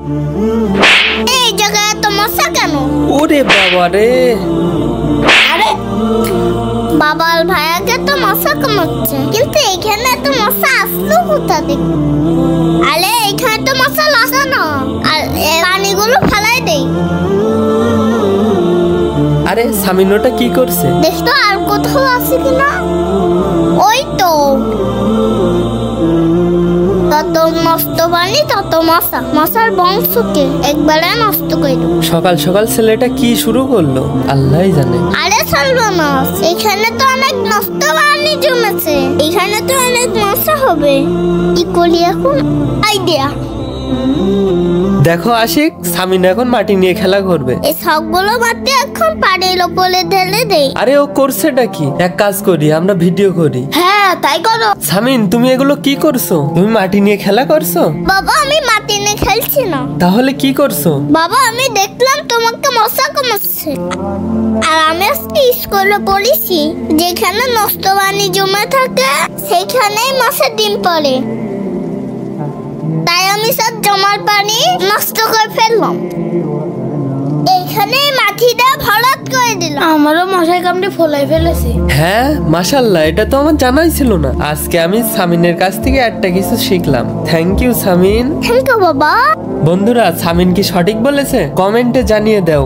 এই জায়গায় তো মশা কেন? ওরে বাবা রে, আরে বাবার ভাইয়াকে তো মশা কামড়াচ্ছে, কিন্তু এখানে তো মশা আসলো কোথা থেকে? আরে এখানে তো মশা আসে না, আর পানিগুলো ফেলাই দেই। আরে সামিনোটা কি করছে? দেখতো আর কোথাও আছে কিনা। ওই তো, তত নষ্ট পানি তত মশা, মশার বংশকে একবারে নষ্ট করে দেব। সকাল সকাল ছেলেটা কি শুরু করলো আল্লাহই জানে। আরে সর্বনাশ, এখানে তো অনেক নষ্ট পানি জমেছে, এখানে তো অনেক মশা হবে। কি করি এখন? আইডিয়া। দেখো আশিক, সামিন এখন মাটি নিয়ে খেলা করবে। এই সবগুলো মাটি এখন পানির উপরে ঢেলে দেই। আরে ও করছেটা কি? এক কাজ করি, আমরা ভিডিও করি। হ্যাঁ তাই করো। সামিন, তুমি এগুলো কি করছো? তুমি মাটি নিয়ে খেলা করছো? বাবা আমি মাটি নিয়ে খেলছি না। তাহলে কি করছো? বাবা আমি দেখলাম তোমাকে মশা কামড়াচ্ছে, আর আমি আজকে স্কুলে পড়েছি যেখানে নষ্ট পানি জমে থাকে সেখানেই মশা ডিম পড়ে, তাই আমি সব জমার পানি নষ্ট করে ফেললাম। এইখানে মাটিটা ভরাট করে দিলাম। আমারও মশায় কামড়ে ফলাই ফেলেছে। হ্যাঁ মাশাআল্লাহ, এটা তো আমার জানাই ছিল না। আজকে আমি সামিনের কাছ থেকে একটা কিছু শিখলাম। Thank you Samin. Thank you বাবা। বন্ধুরা, সামিন কি সঠিক বলেছে? কমেন্টে জানিয়ে দাও।